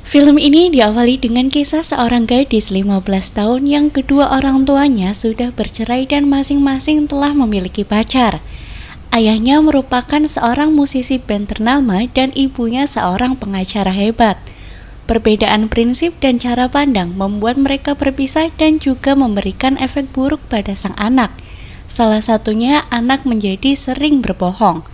Film ini diawali dengan kisah seorang gadis 15 tahun yang kedua orang tuanya sudah bercerai dan masing-masing telah memiliki pacar. Ayahnya merupakan seorang musisi band ternama dan ibunya seorang pengacara hebat. Perbedaan prinsip dan cara pandang membuat mereka berpisah dan juga memberikan efek buruk pada sang anak. Salah satunya anak menjadi sering berbohong.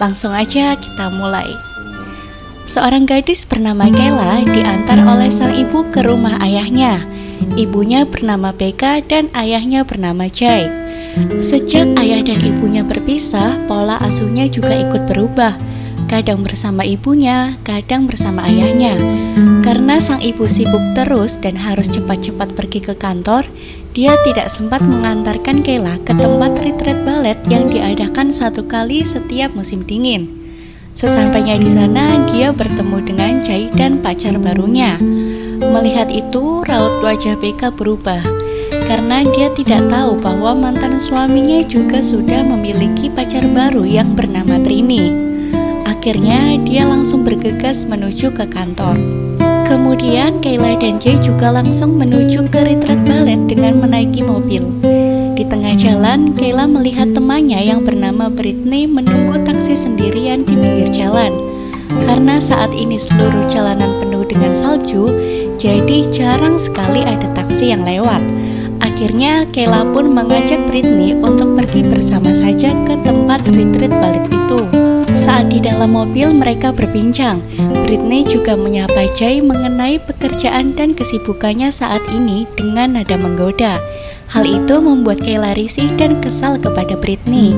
Langsung aja kita mulai. Seorang gadis bernama Kayla diantar oleh sang ibu ke rumah ayahnya. Ibunya bernama Becca dan ayahnya bernama Jay. Sejak ayah dan ibunya berpisah, pola asuhnya juga ikut berubah. Kadang bersama ibunya, kadang bersama ayahnya. Karena sang ibu sibuk terus dan harus cepat-cepat pergi ke kantor, dia tidak sempat mengantarkan Kayla ke tempat retreat balet yang diadakan satu kali setiap musim dingin. Sesampainya di sana, dia bertemu dengan Jay dan pacar barunya. Melihat itu, raut wajah Becca berubah karena dia tidak tahu bahwa mantan suaminya juga sudah memiliki pacar baru yang bernama Trini. Akhirnya, dia langsung bergegas menuju ke kantor. Kemudian, Kayla dan Jay juga langsung menuju ke retreat balet dengan menaiki mobil. Di tengah jalan, Kayla melihat temannya yang bernama Britney menunggu taksi sendirian di pinggir jalan. Karena saat ini seluruh jalanan penuh dengan salju, jadi jarang sekali ada taksi yang lewat. Akhirnya, Kayla pun mengajak Britney untuk pergi bersama saja ke tempat retreat balet itu. Saat di dalam mobil mereka berbincang, Britney juga menyapa Jay mengenai pekerjaan dan kesibukannya saat ini dengan nada menggoda. Hal itu membuat Kayla risih dan kesal kepada Britney.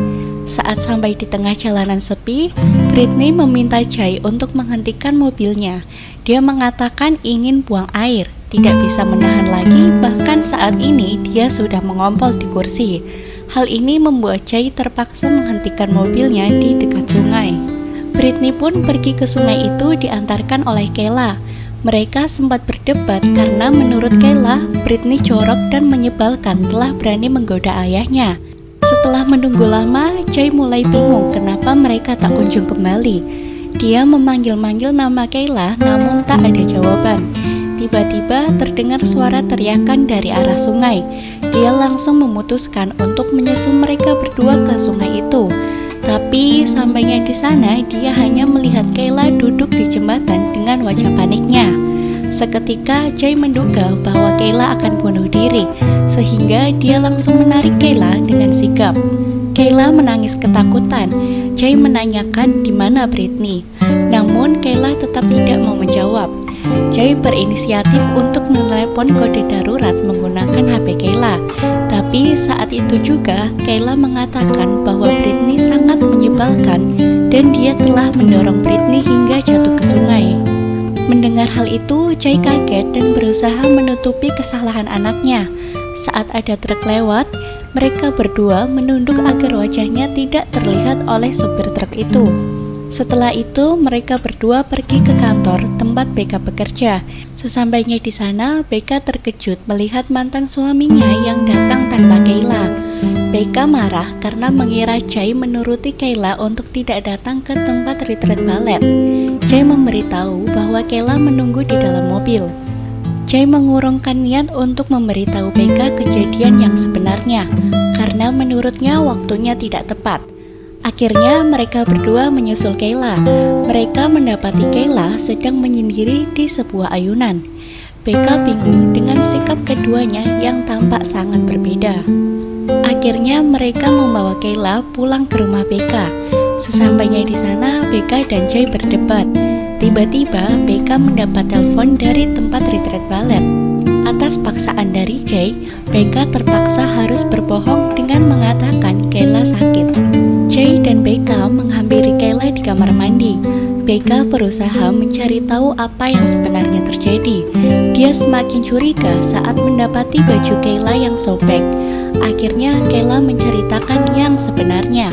Saat sampai di tengah jalanan sepi, Britney meminta Jay untuk menghentikan mobilnya. Dia mengatakan ingin buang air, tidak bisa menahan lagi, bahkan saat ini dia sudah mengompol di kursi. Hal ini membuat Jay terpaksa menghentikan mobilnya di dekat sungai. Britney pun pergi ke sungai itu diantarkan oleh Kayla. Mereka sempat berdebat karena menurut Kayla, Britney jorok dan menyebalkan telah berani menggoda ayahnya. Setelah menunggu lama, Jay mulai bingung kenapa mereka tak kunjung kembali. Dia memanggil-manggil nama Kayla namun tak ada jawaban. Tiba-tiba terdengar suara teriakan dari arah sungai. Dia langsung memutuskan untuk menyusul mereka berdua ke sungai itu. Tapi sampainya di sana, dia hanya melihat Kayla duduk di jembatan dengan wajah paniknya. Seketika Jay menduga bahwa Kayla akan bunuh diri, sehingga dia langsung menarik Kayla dengan sigap. Kayla menangis ketakutan. Jay menanyakan di mana Britney, namun Kayla tetap tidak mau menjawab. Jay berinisiatif untuk menelepon kode darurat menggunakan HP Kayla. Tapi saat itu juga Kayla mengatakan bahwa Britney sangat menyebalkan dan dia telah mendorong Britney hingga jatuh ke sungai. Mendengar hal itu, Jay kaget dan berusaha menutupi kesalahan anaknya. Saat ada truk lewat, mereka berdua menunduk agar wajahnya tidak terlihat oleh sopir truk itu. Setelah itu, mereka berdua pergi ke kantor tempat Becca bekerja. Sesampainya di sana, Becca terkejut melihat mantan suaminya yang datang tanpa Kayla. Becca marah karena mengira Jay menuruti Kayla untuk tidak datang ke tempat retreat balet. Jay memberitahu bahwa Kayla menunggu di dalam mobil. Jay mengurungkan niat untuk memberitahu Becca kejadian yang sebenarnya, karena menurutnya waktunya tidak tepat. Akhirnya mereka berdua menyusul Kayla. Mereka mendapati Kayla sedang menyendiri di sebuah ayunan. Becca bingung dengan sikap keduanya yang tampak sangat berbeda. Akhirnya mereka membawa Kayla pulang ke rumah Becca. Sesampainya di sana, Becca dan Jay berdebat. Tiba-tiba Becca mendapat telepon dari tempat retreat balet. Atas paksaan dari Jay, Becca terpaksa harus berbohong dengan mengatakan Kayla sakit. Jay dan Becca menghampiri Kayla di kamar mandi. Becca berusaha mencari tahu apa yang sebenarnya terjadi. Dia semakin curiga saat mendapati baju Kayla yang sobek. Akhirnya Kayla menceritakan yang sebenarnya,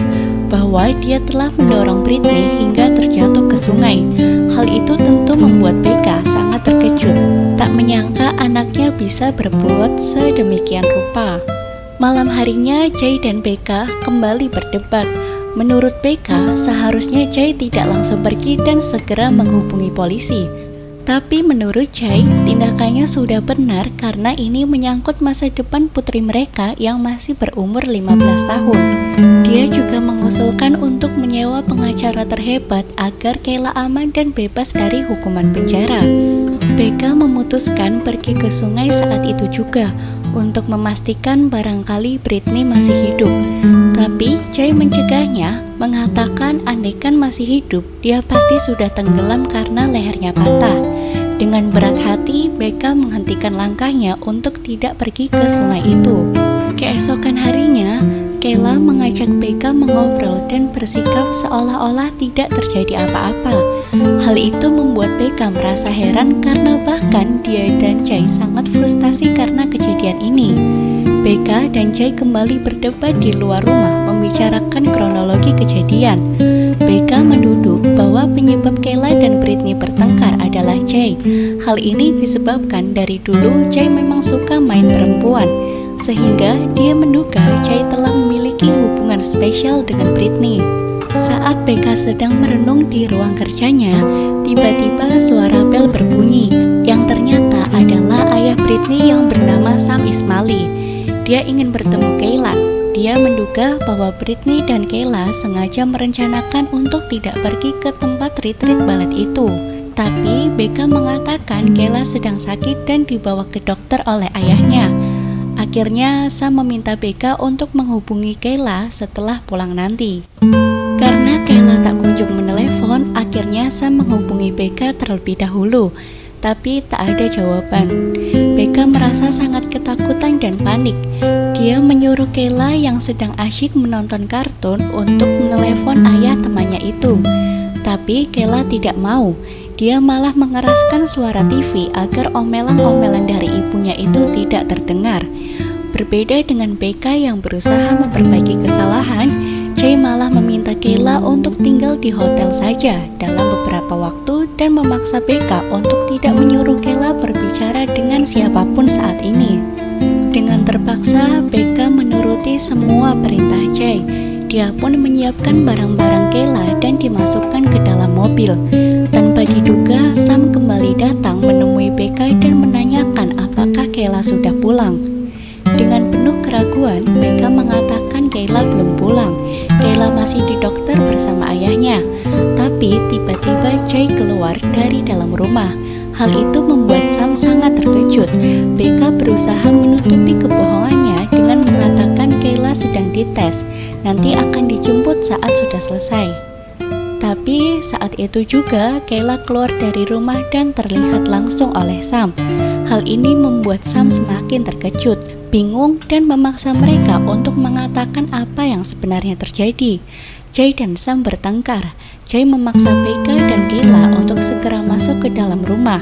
bahwa dia telah mendorong Britney hingga terjatuh ke sungai. Hal itu tentu membuat Becca sangat terkejut. Tak menyangka anaknya bisa berbuat sedemikian rupa. Malam harinya, Jay dan Becca kembali berdebat. Menurut Becca, seharusnya Jay tidak langsung pergi dan segera menghubungi polisi. Tapi menurut Jay, tindakannya sudah benar karena ini menyangkut masa depan putri mereka yang masih berumur 15 tahun. Dia juga mengusulkan untuk menyewa pengacara terhebat agar Kayla aman dan bebas dari hukuman penjara. Becca memutuskan pergi ke sungai saat itu juga untuk memastikan barangkali Britney masih hidup. Tapi Jay mencegahnya, mengatakan andaikan masih hidup, dia pasti sudah tenggelam karena lehernya patah. Dengan berat hati, Becca menghentikan langkahnya untuk tidak pergi ke sungai itu. Keesokan harinya, Kayla mengajak Becca mengobrol dan bersikap seolah-olah tidak terjadi apa-apa. Hal itu membuat Becca merasa heran karena bahkan dia dan Jay sangat frustasi karena kejadian ini. Becca dan Jay kembali berdebat di luar rumah membicarakan kronologi kejadian. Becca menduduk bahwa penyebab Kayla dan Britney bertengkar adalah Jay. Hal ini disebabkan dari dulu Jay memang suka main perempuan, sehingga dia menduga Jay telah memiliki hubungan spesial dengan Britney. Saat Becca sedang merenung di ruang kerjanya, tiba-tiba suara bel berbunyi, yang ternyata adalah ayah Britney yang bernama Sam Ismaili. Dia ingin bertemu Kayla. Dia menduga bahwa Britney dan Kayla sengaja merencanakan untuk tidak pergi ke tempat retreat balet itu. Tapi Becca mengatakan Kayla sedang sakit dan dibawa ke dokter oleh ayahnya. Akhirnya Sam meminta Becca untuk menghubungi Kayla setelah pulang nanti. Karena Kayla tak kunjung menelepon, akhirnya Sam menghubungi Becca terlebih dahulu. Tapi tak ada jawaban. Becca merasa sangat ketakutan dan panik. Dia menyuruh Kayla yang sedang asyik menonton kartun untuk menelepon ayah temannya itu. Tapi Kayla tidak mau. Dia malah mengeraskan suara TV agar omelan-omelan dari ibunya itu tidak terdengar. Berbeda dengan Becca yang berusaha memperbaiki kesalahan, Jay malah meminta Kayla untuk tinggal di hotel saja dalam beberapa waktu dan memaksa Becca untuk tidak menyuruh Kayla berbicara dengan siapapun saat ini. Dengan terpaksa, Becca menuruti semua perintah Jay. Dia pun menyiapkan barang-barang Kayla dan dimasukkan ke dalam mobil. Tanpa diduga, Sam kembali datang menemui Becca dan menanyakan apakah Kayla sudah pulang. Dengan penuh keraguan, Becca mengatakan Kayla belum pulang. Kayla masih di dokter bersama ayahnya. Tapi tiba-tiba Jay keluar dari dalam rumah. Hal itu membuat Sam sangat terkejut. Becca berusaha menutupi kebohongannya dengan mengatakan Kayla sedang dites. Nanti akan dijemput saat sudah selesai. Tapi saat itu juga Kayla keluar dari rumah dan terlihat langsung oleh Sam. Hal ini membuat Sam semakin terkejut, bingung dan memaksa mereka untuk mengatakan apa yang sebenarnya terjadi. Jay dan Sam bertengkar. Jay memaksa Becca dan Kayla untuk segera masuk ke dalam rumah.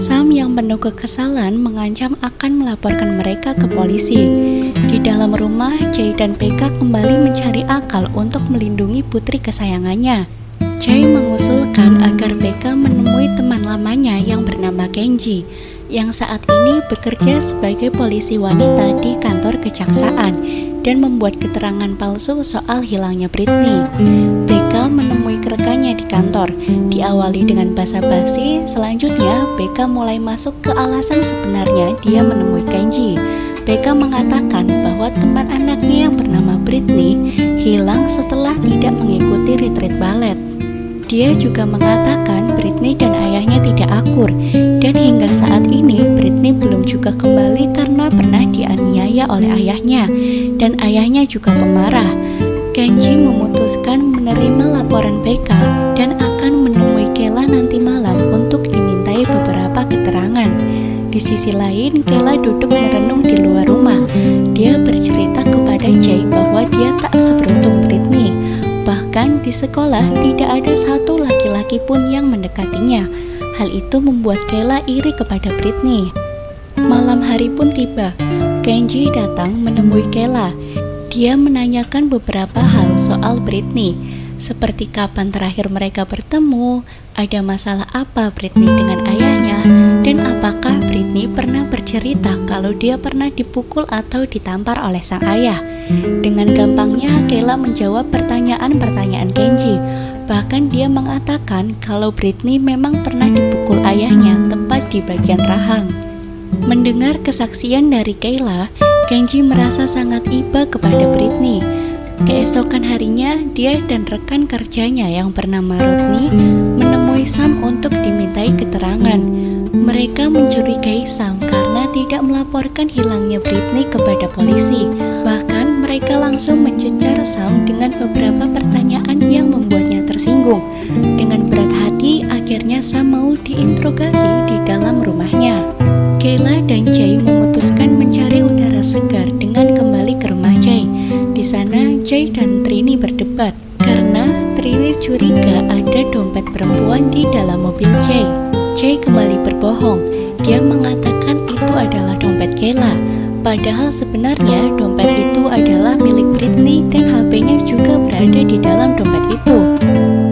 Sam yang penuh kekesalan mengancam akan melaporkan mereka ke polisi. Di dalam rumah, Jay dan Becca kembali mencari akal untuk melindungi putri kesayangannya. Jay mengusulkan agar Becca menemui teman lamanya yang bernama Kenji, yang saat ini bekerja sebagai polisi wanita di kantor kejaksaan dan membuat keterangan palsu soal hilangnya Britney. Becca menemui rekannya di kantor, diawali dengan basa-basi. Selanjutnya, Becca mulai masuk ke alasan sebenarnya dia menemui Kenji. Becca mengatakan bahwa teman anaknya yang bernama Britney hilang setelah tidak mengikuti retreat balet. Dia juga mengatakan Britney dan ayahnya tidak akur, dan hingga saat ini Britney belum juga kembali karena pernah dianiaya oleh ayahnya, dan ayahnya juga pemarah. Kenji memutuskan menerima laporan Becca dan akan menemui Kayla nanti malam untuk dimintai beberapa keterangan. Di sisi lain, Kayla duduk merenung di luar rumah. Dia bercerita kepada Jay bahwa dia tak seberuntung Britney. Bahkan di sekolah tidak ada satu laki-laki pun yang mendekatinya. Hal itu membuat Kayla iri kepada Britney. Malam hari pun tiba. Kenji datang menemui Kayla. Dia menanyakan beberapa hal soal Britney, seperti kapan terakhir mereka bertemu, ada masalah apa Britney dengan ayahnya, dan Dan apakah Britney pernah bercerita kalau dia pernah dipukul atau ditampar oleh sang ayah? Dengan gampangnya Kayla menjawab pertanyaan-pertanyaan Kenji. Bahkan dia mengatakan kalau Britney memang pernah dipukul ayahnya tepat di bagian rahang. Mendengar kesaksian dari Kayla, Kenji merasa sangat iba kepada Britney. Keesokan harinya, dia dan rekan kerjanya yang bernama Rodney menemui Sam untuk dimintai keterangan. Mereka mencurigai Sam karena tidak melaporkan hilangnya Britney kepada polisi. Bahkan mereka langsung mencecar Sam dengan beberapa pertanyaan yang membuatnya tersinggung. Dengan berat hati, akhirnya Sam mau diinterogasi di dalam rumahnya. Kayla dan Jay memutuskan mencari udara segar dengan kembali ke rumah Jay. Di sana, Jay dan Trini berdebat karena Trini curiga ada dompet perempuan di dalam mobil Jay. Jay kembali berbohong. Dia mengatakan itu adalah dompet Kayla. Padahal sebenarnya dompet itu adalah milik Britney dan HP-nya juga berada di dalam dompet itu.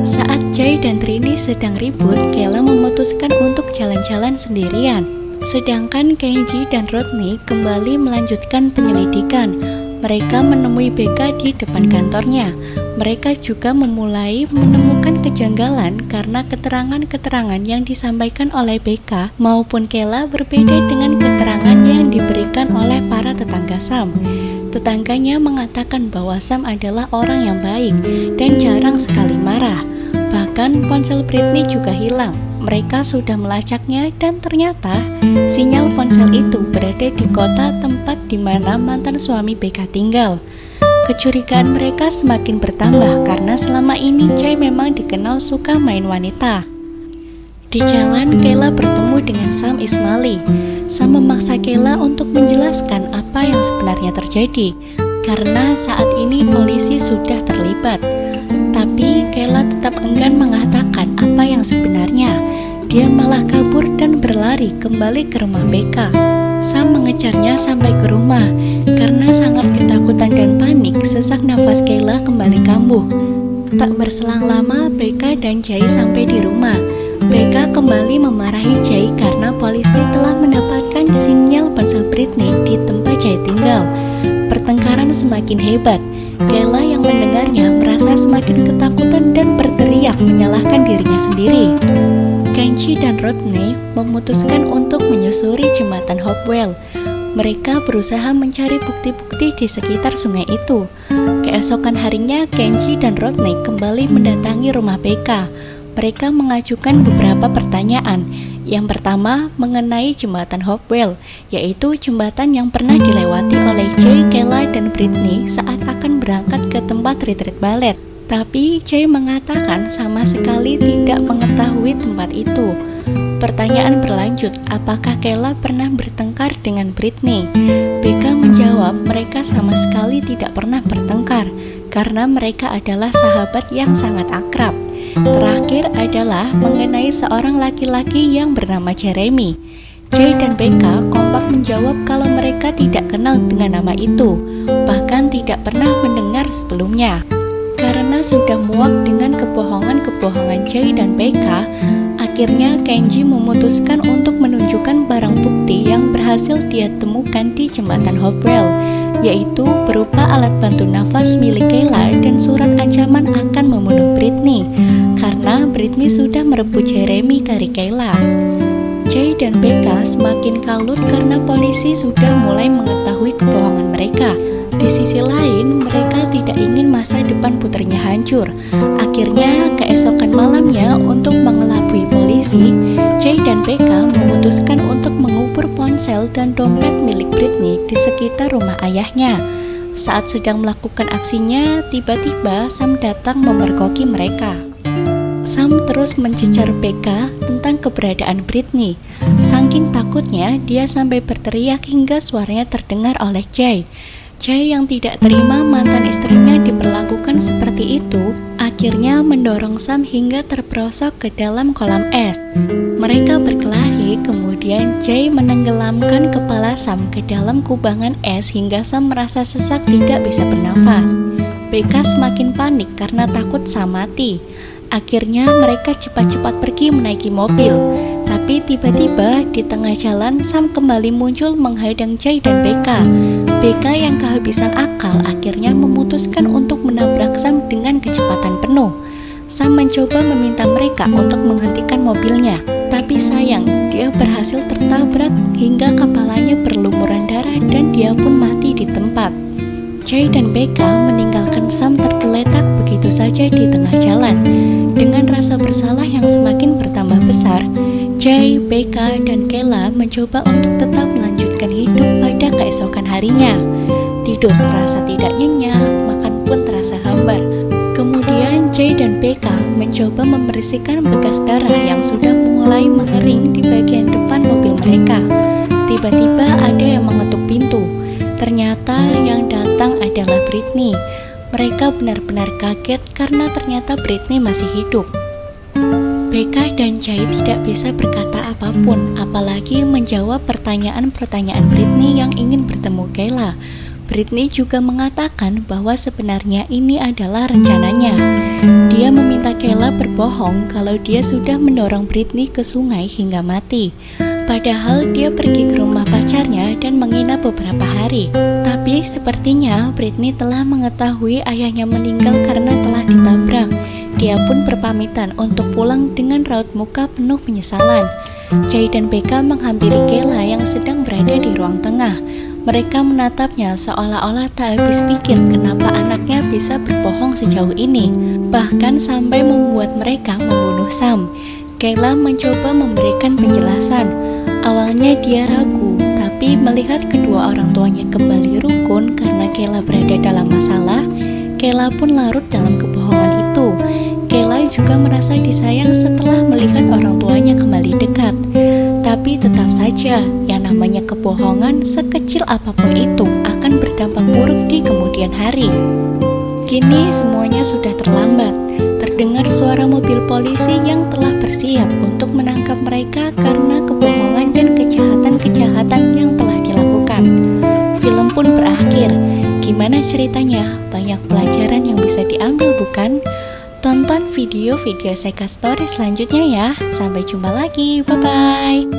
Saat Jay dan Trini sedang ribut, Kayla memutuskan untuk jalan-jalan sendirian. Sedangkan Kenji dan Rodney kembali melanjutkan penyelidikan. Mereka menemui Becca di depan kantornya. Mereka juga memulai menemukan kejanggalan karena keterangan-keterangan yang disampaikan oleh Becca maupun Kayla berbeda dengan keterangan yang diberikan oleh para tetangga Sam. Tetangganya mengatakan bahwa Sam adalah orang yang baik dan jarang sekali marah. Bahkan ponsel Britney juga hilang. Mereka sudah melacaknya dan ternyata sinyal ponsel itu berada di kota tempat di mana mantan suami Becca tinggal. Kecurigaan mereka semakin bertambah karena selama ini Jay memang dikenal suka main wanita. Di jalan, Kayla bertemu dengan Sam Ismaili. Sam memaksa Kayla untuk menjelaskan apa yang sebenarnya terjadi karena saat ini polisi sudah terlibat. Tapi Kayla tetap enggan mengatakan apa yang sebenarnya. Dia malah kabur dan berlari kembali ke rumah Becca. Sam mengejarnya sampai ke rumah. Karena sangat ketakutan dan panik, sesak nafas Kayla kembali kambuh. Tak berselang lama, Becca dan Jay sampai di rumah. Becca kembali memarahi Jay karena polisi telah mendapatkan sinyal ponsel Britney di tempat Jay tinggal. Pertengkaran semakin hebat. Kayla yang mendengarnya merasa semakin ketakutan dan berteriak menyalahkan dirinya sendiri. Kenji dan Rodney memutuskan untuk menyusuri jembatan Hopewell. Mereka berusaha mencari bukti-bukti di sekitar sungai itu. Keesokan harinya, Kenji dan Rodney kembali mendatangi rumah Becca. Mereka mengajukan beberapa pertanyaan. Yang pertama mengenai jembatan Hopewell, yaitu jembatan yang pernah dilewati oleh Jay, Kayla, dan Britney saat akan berangkat ke tempat retreat ballet. Tapi Jay mengatakan sama sekali tidak mengetahui tempat itu. Pertanyaan berlanjut, apakah Kayla pernah bertengkar dengan Britney? Becca menjawab mereka sama sekali tidak pernah bertengkar karena mereka adalah sahabat yang sangat akrab. Terakhir adalah mengenai seorang laki-laki yang bernama Jeremy. Jay dan Becca kompak menjawab kalau mereka tidak kenal dengan nama itu, bahkan tidak pernah mendengar sebelumnya. Karena sudah muak dengan kebohongan-kebohongan Jay dan Becca, akhirnya Kenji memutuskan untuk menunjukkan barang bukti yang berhasil dia temukan di jembatan Hopewell, yaitu berupa alat bantu nafas milik Kayla dan surat ancaman akan membunuh Britney, karena Britney sudah merebut Jeremy dari Kayla. Jay dan Becca semakin kalut karena polisi sudah mulai mengetahui kebohongan mereka. Di sisi lain, mereka tidak ingin masa depan putrinya hancur. Akhirnya, keesokan malamnya untuk mengelabui polisi, Jay dan Becca memutuskan untuk mengubur ponsel dan dompet milik Britney di sekitar rumah ayahnya. Saat sedang melakukan aksinya, tiba-tiba Sam datang memergoki mereka. Sam terus mencecar Becca tentang keberadaan Britney. Saking takutnya, dia sampai berteriak hingga suaranya terdengar oleh Jay. Jay yang tidak terima mantan istrinya diperlakukan seperti itu, akhirnya mendorong Sam hingga terperosok ke dalam kolam es. Mereka berkelahi, kemudian Jay menenggelamkan kepala Sam ke dalam kubangan es hingga Sam merasa sesak tidak bisa bernafas. Becca semakin panik karena takut Sam mati. Akhirnya mereka cepat-cepat pergi menaiki mobil. Tapi tiba-tiba di tengah jalan Sam kembali muncul menghadang Jay dan Becca. Becca yang kehabisan akal akhirnya memutuskan untuk menabrak Sam dengan kecepatan penuh. Sam mencoba meminta mereka untuk menghentikan mobilnya, tapi sayang, dia berhasil tertabrak hingga kepalanya berlumuran darah dan dia pun mati di tempat. Jay dan Becca meninggalkan Sam tergeletak begitu saja di tengah jalan. Dengan rasa bersalah yang semakin bertambah besar, Jay, Becca, dan Kayla mencoba untuk tetap melanjutkan hidup pada keesokan harinya. Tidur terasa tidak nyenyak, makan pun terasa hambar. Kemudian Jay dan Becca mencoba membersihkan bekas darah yang sudah mulai mengering di bagian depan mobil mereka. Tiba-tiba ada yang mengetuk pintu. Ternyata yang datang adalah Britney. Mereka benar-benar kaget karena ternyata Britney masih hidup. Becca dan Jay tidak bisa berkata apapun, apalagi menjawab pertanyaan-pertanyaan Britney yang ingin bertemu Kayla. Britney juga mengatakan bahwa sebenarnya ini adalah rencananya. Dia meminta Kayla berbohong kalau dia sudah mendorong Britney ke sungai hingga mati. Padahal dia pergi ke rumah pacarnya dan menginap beberapa hari. Tapi sepertinya Britney telah mengetahui ayahnya meninggal karena telah ditabrak. Dia pun berpamitan untuk pulang dengan raut muka penuh penyesalan. Jay dan Becca menghampiri Kayla yang sedang berada di ruang tengah. Mereka menatapnya seolah-olah tak habis pikir kenapa anaknya bisa berbohong sejauh ini, bahkan sampai membuat mereka membunuh Sam. Kayla mencoba memberikan penjelasan. Awalnya dia ragu, tapi melihat kedua orang tuanya kembali rukun karena Kayla berada dalam masalah, Kayla pun larut dalam kebohongan itu. Kayla juga merasa disayang setelah melihat orang tuanya kembali dekat. Tapi tetap saja, yang namanya kebohongan sekecil apapun itu akan berdampak buruk di kemudian hari. Kini semuanya sudah terlambat. Terdengar suara mobil polisi yang telah bersiap untuk menangkap mereka karena kebohongan dan kejahatan-kejahatan yang telah dilakukan. Film pun berakhir. Gimana ceritanya? Banyak pelajaran yang bisa diambil, bukan? Tonton video-video Seka Story selanjutnya ya. Sampai jumpa lagi. Bye-bye.